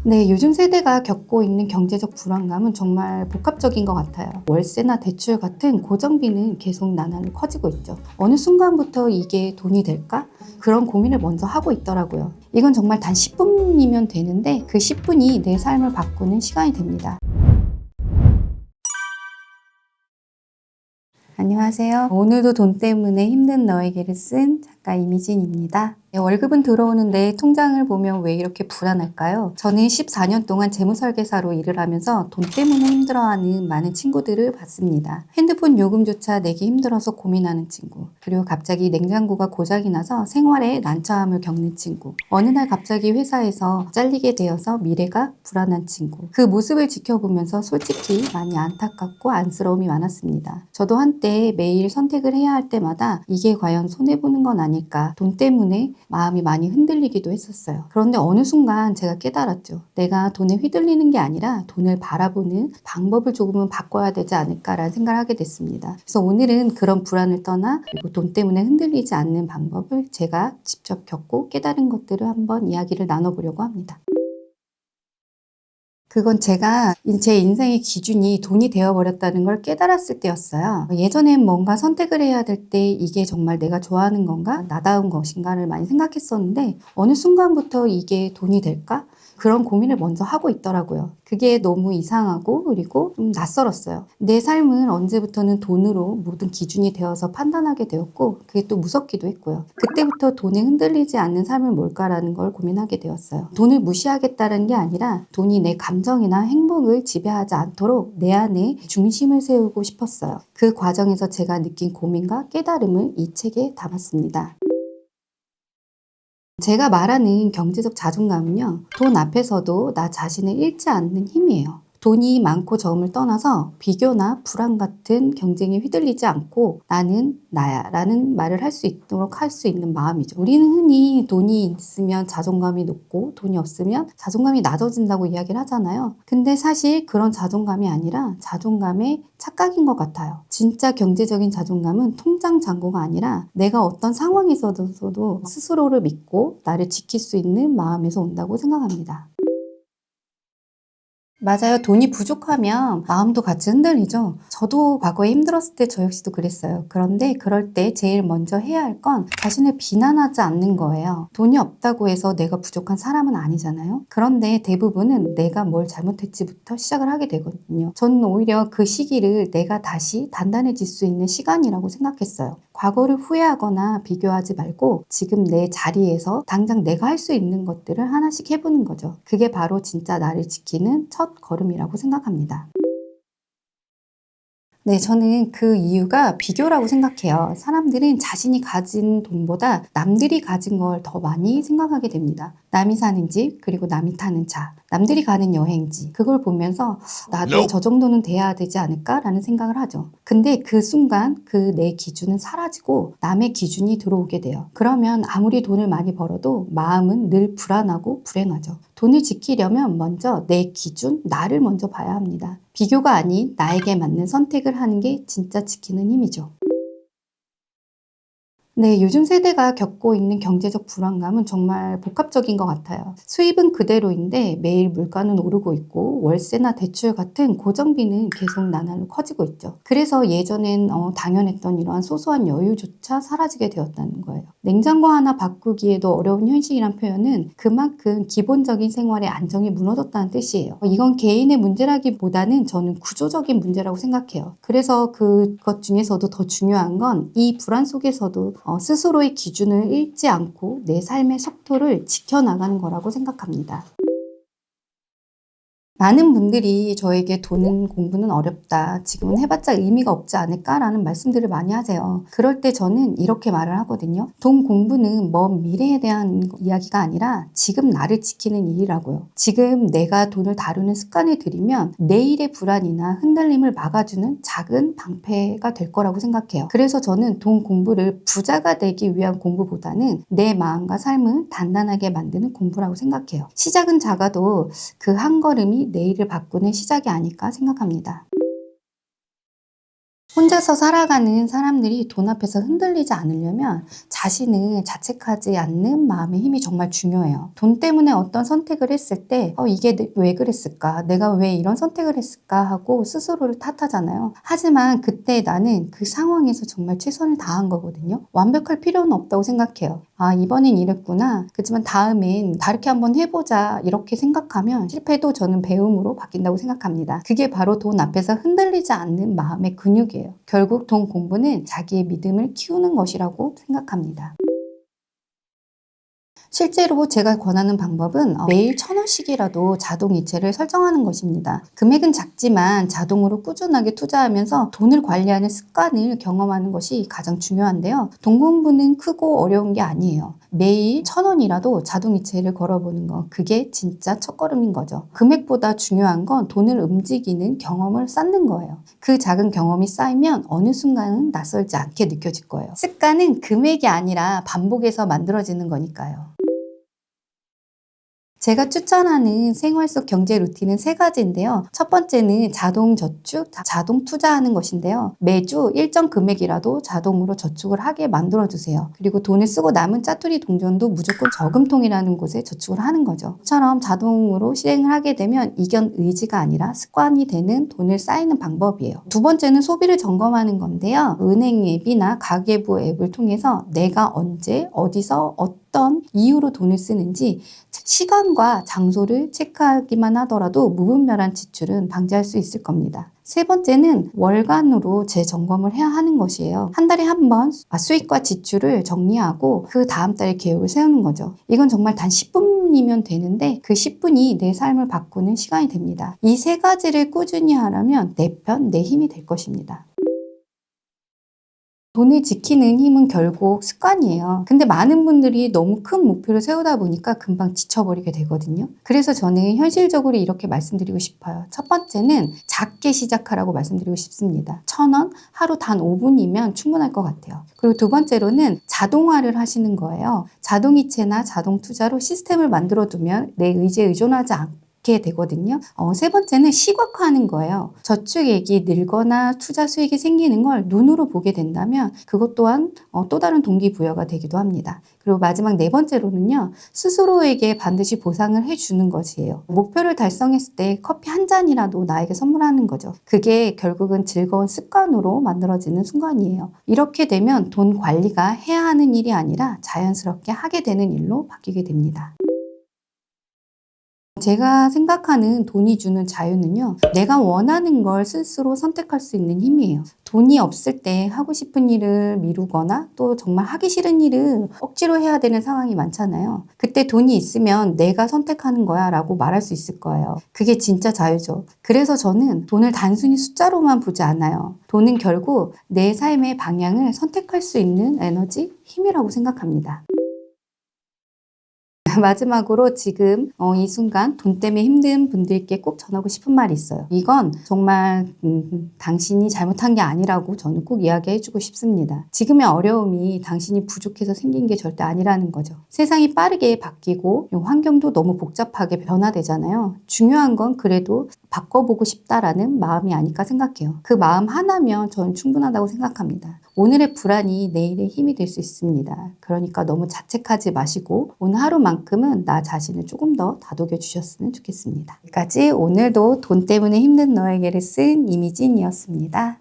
네, 요즘 세대가 겪고 있는 경제적 불안감은 정말 복합적인 것 같아요. 월세나 대출 같은 고정비는 계속 나날이 커지고 있죠. 어느 순간부터 이게 돈이 될까? 그런 고민을 먼저 하고 있더라고요. 이건 정말 단 10분이면 되는데 그 10분이 내 삶을 바꾸는 시간이 됩니다. 안녕하세요. 오늘도 돈 때문에 힘든 너에게를 쓴 작가 이미진입니다. 월급은 들어오는데 통장을 보면 왜 이렇게 불안할까요? 저는 14년 동안 재무설계사로 일을 하면서 돈 때문에 힘들어하는 많은 친구들을 봤습니다. 핸드폰 요금조차 내기 힘들어서 고민하는 친구, 그리고 갑자기 냉장고가 고장이 나서 생활에 난처함을 겪는 친구, 어느 날 갑자기 회사에서 잘리게 되어서 미래가 불안한 친구, 그 모습을 지켜보면서 솔직히 많이 안타깝고 안쓰러움이 많았습니다. 저도 한때 매일 선택을 해야 할 때마다 이게 과연 손해보는 건 아닐까, 돈 때문에 마음이 많이 흔들리기도 했었어요. 그런데 어느 순간 제가 깨달았죠. 내가 돈에 휘둘리는 게 아니라 돈을 바라보는 방법을 조금은 바꿔야 되지 않을까라는 생각을 하게 됐습니다. 그래서 오늘은 그런 불안을 떠나 그리고 돈 때문에 흔들리지 않는 방법을 제가 직접 겪고 깨달은 것들을 한번 이야기를 나눠보려고 합니다. 그건 제가 제 인생의 기준이 돈이 되어버렸다는 걸 깨달았을 때였어요. 예전엔 뭔가 선택을 해야 될 때 이게 정말 내가 좋아하는 건가? 나다운 것인가를 많이 생각했었는데 어느 순간부터 이게 돈이 될까? 그런 고민을 먼저 하고 있더라고요. 그게 너무 이상하고 그리고 좀 낯설었어요. 내 삶은 언제부터는 돈으로 모든 기준이 되어서 판단하게 되었고 그게 또 무섭기도 했고요. 그때부터 돈에 흔들리지 않는 삶은 뭘까라는 걸 고민하게 되었어요. 돈을 무시하겠다는 게 아니라 돈이 내 감정이나 행복을 지배하지 않도록 내 안에 중심을 세우고 싶었어요. 그 과정에서 제가 느낀 고민과 깨달음을 이 책에 담았습니다. 제가 말하는 경제적 자존감은요, 돈 앞에서도 나 자신을 잃지 않는 힘이에요. 돈이 많고 적음을 떠나서 비교나 불안 같은 경쟁에 휘둘리지 않고 나는 나야 라는 말을 할 수 있도록 할 수 있는 마음이죠. 우리는 흔히 돈이 있으면 자존감이 높고 돈이 없으면 자존감이 낮아진다고 이야기를 하잖아요. 근데 사실 그런 자존감이 아니라 자존감의 착각인 것 같아요. 진짜 경제적인 자존감은 통장 잔고가 아니라 내가 어떤 상황에서도 스스로를 믿고 나를 지킬 수 있는 마음에서 온다고 생각합니다. 맞아요. 돈이 부족하면 마음도 같이 흔들리죠. 저도 과거에 힘들었을 때 저 역시도 그랬어요. 그런데 그럴 때 제일 먼저 해야 할 건 자신을 비난하지 않는 거예요. 돈이 없다고 해서 내가 부족한 사람은 아니잖아요. 그런데 대부분은 내가 뭘 잘못했지부터 시작을 하게 되거든요. 저는 오히려 그 시기를 내가 다시 단단해질 수 있는 시간이라고 생각했어요. 과거를 후회하거나 비교하지 말고 지금 내 자리에서 당장 내가 할 수 있는 것들을 하나씩 해보는 거죠. 그게 바로 진짜 나를 지키는 첫 걸음이라고 생각합니다. 네, 저는 그 이유가 비교라고 생각해요. 사람들은 자신이 가진 돈보다 남들이 가진 걸 더 많이 생각하게 됩니다. 남이 사는 집, 그리고 남이 타는 차, 남들이 가는 여행지, 그걸 보면서 나도 저 정도는 돼야 되지 않을까라는 생각을 하죠. 근데 그 순간 그 내 기준은 사라지고 남의 기준이 들어오게 돼요. 그러면 아무리 돈을 많이 벌어도 마음은 늘 불안하고 불행하죠. 돈을 지키려면 먼저 내 기준, 나를 먼저 봐야 합니다. 비교가 아닌 나에게 맞는 선택을 하는 게 진짜 지키는 힘이죠. 네, 요즘 세대가 겪고 있는 경제적 불안감은 정말 복합적인 것 같아요. 수입은 그대로인데 매일 물가는 오르고 있고 월세나 대출 같은 고정비는 계속 나날로 커지고 있죠. 그래서 예전엔 당연했던 이러한 소소한 여유조차 사라지게 되었다는 거예요. 냉장고 하나 바꾸기에도 어려운 현실이란 표현은 그만큼 기본적인 생활의 안정이 무너졌다는 뜻이에요. 이건 개인의 문제라기보다는 저는 구조적인 문제라고 생각해요. 그래서 그것 중에서도 더 중요한 건 이 불안 속에서도 스스로의 기준을 잃지 않고 내 삶의 속도를 지켜나가는 거라고 생각합니다. 많은 분들이 저에게 돈 공부는 어렵다. 지금은 해봤자 의미가 없지 않을까라는 말씀들을 많이 하세요. 그럴 때 저는 이렇게 말을 하거든요. 돈 공부는 먼 미래에 대한 이야기가 아니라 지금 나를 지키는 일이라고요. 지금 내가 돈을 다루는 습관을 들이면 내일의 불안이나 흔들림을 막아주는 작은 방패가 될 거라고 생각해요. 그래서 저는 돈 공부를 부자가 되기 위한 공부보다는 내 마음과 삶을 단단하게 만드는 공부라고 생각해요. 시작은 작아도 그 한 걸음이 내일을 바꾸는 시작이 아닐까 생각합니다. 혼자서 살아가는 사람들이 돈 앞에서 흔들리지 않으려면 자신을 자책하지 않는 마음의 힘이 정말 중요해요. 돈 때문에 어떤 선택을 했을 때 이게 왜 그랬을까? 내가 왜 이런 선택을 했을까? 하고 스스로를 탓하잖아요. 하지만 그때 나는 그 상황에서 정말 최선을 다한 거거든요. 완벽할 필요는 없다고 생각해요. 아, 이번엔 이랬구나. 그렇지만 다음엔 다르게 한번 해보자. 이렇게 생각하면 실패도 저는 배움으로 바뀐다고 생각합니다. 그게 바로 돈 앞에서 흔들리지 않는 마음의 근육이에요. 결국 돈 공부는 자기의 믿음을 키우는 것이라고 생각합니다. 실제로 제가 권하는 방법은 매일 1,000원씩이라도 자동이체를 설정하는 것입니다. 금액은 작지만 자동으로 꾸준하게 투자하면서 돈을 관리하는 습관을 경험하는 것이 가장 중요한데요. 돈 공부는 크고 어려운 게 아니에요. 매일 1,000원이라도 자동이체를 걸어보는 거, 그게 진짜 첫걸음인 거죠. 금액보다 중요한 건 돈을 움직이는 경험을 쌓는 거예요. 그 작은 경험이 쌓이면 어느 순간은 낯설지 않게 느껴질 거예요. 습관은 금액이 아니라 반복해서 만들어지는 거니까요. 제가 추천하는 생활 속 경제 루틴은 3가지인데요. 첫 번째는 자동 저축, 자동 투자하는 것인데요. 매주 일정 금액이라도 자동으로 저축을 하게 만들어주세요. 그리고 돈을 쓰고 남은 짜투리 동전도 무조건 저금통이라는 곳에 저축을 하는 거죠. 이처럼 자동으로 실행을 하게 되면 이견 의지가 아니라 습관이 되는 돈을 쌓이는 방법이에요. 두 번째는 소비를 점검하는 건데요. 은행 앱이나 가계부 앱을 통해서 내가 언제, 어디서, 어떤 이유로 돈을 쓰는지 시간과 장소를 체크하기만 하더라도 무분별한 지출은 방지할 수 있을 겁니다. 세 번째는 월간으로 재점검을 해야 하는 것이에요. 한 달에 한 번 수입과 지출을 정리하고 그 다음 달에 계획을 세우는 거죠. 이건 정말 단 10분이면 되는데 그 10분이 내 삶을 바꾸는 시간이 됩니다. 이 3가지를 꾸준히 하려면 내 편, 내 힘이 될 것입니다. 돈을 지키는 힘은 결국 습관이에요. 근데 많은 분들이 너무 큰 목표를 세우다 보니까 금방 지쳐버리게 되거든요. 그래서 저는 현실적으로 이렇게 말씀드리고 싶어요. 첫 번째는 작게 시작하라고 말씀드리고 싶습니다. 1,000원, 하루 단 5분이면 충분할 것 같아요. 그리고 두 번째로는 자동화를 하시는 거예요. 자동이체나 자동투자로 시스템을 만들어두면 내 의지에 의존하지 않고 되거든요. 세 번째는 시각화하는 거예요. 저축액이 늘거나 투자 수익이 생기는 걸 눈으로 보게 된다면 그것 또한 또 다른 동기부여가 되기도 합니다. 그리고 마지막 4번째로는요. 스스로에게 반드시 보상을 해주는 것이에요. 목표를 달성했을 때 커피 한 잔이라도 나에게 선물하는 거죠. 그게 결국은 즐거운 습관으로 만들어지는 순간이에요. 이렇게 되면 돈 관리가 해야 하는 일이 아니라 자연스럽게 하게 되는 일로 바뀌게 됩니다. 제가 생각하는 돈이 주는 자유는요, 내가 원하는 걸 스스로 선택할 수 있는 힘이에요. 돈이 없을 때 하고 싶은 일을 미루거나 또 정말 하기 싫은 일을 억지로 해야 되는 상황이 많잖아요. 그때 돈이 있으면 내가 선택하는 거야 라고 말할 수 있을 거예요. 그게 진짜 자유죠. 그래서 저는 돈을 단순히 숫자로만 보지 않아요. 돈은 결국 내 삶의 방향을 선택할 수 있는 에너지, 힘이라고 생각합니다. 마지막으로 지금 이 순간 돈 때문에 힘든 분들께 꼭 전하고 싶은 말이 있어요. 이건 정말 당신이 잘못한 게 아니라고 저는 꼭 이야기해주고 싶습니다. 지금의 어려움이 당신이 부족해서 생긴 게 절대 아니라는 거죠. 세상이 빠르게 바뀌고 환경도 너무 복잡하게 변화되잖아요. 중요한 건 그래도 바꿔보고 싶다라는 마음이 아닐까 생각해요. 그 마음 하나면 저는 충분하다고 생각합니다. 오늘의 불안이 내일의 힘이 될 수 있습니다. 그러니까 너무 자책하지 마시고 오늘 하루만큼은 나 자신을 조금 더 다독여 주셨으면 좋겠습니다. 여기까지 오늘도 돈 때문에 힘든 너에게를 쓴 이미진이었습니다.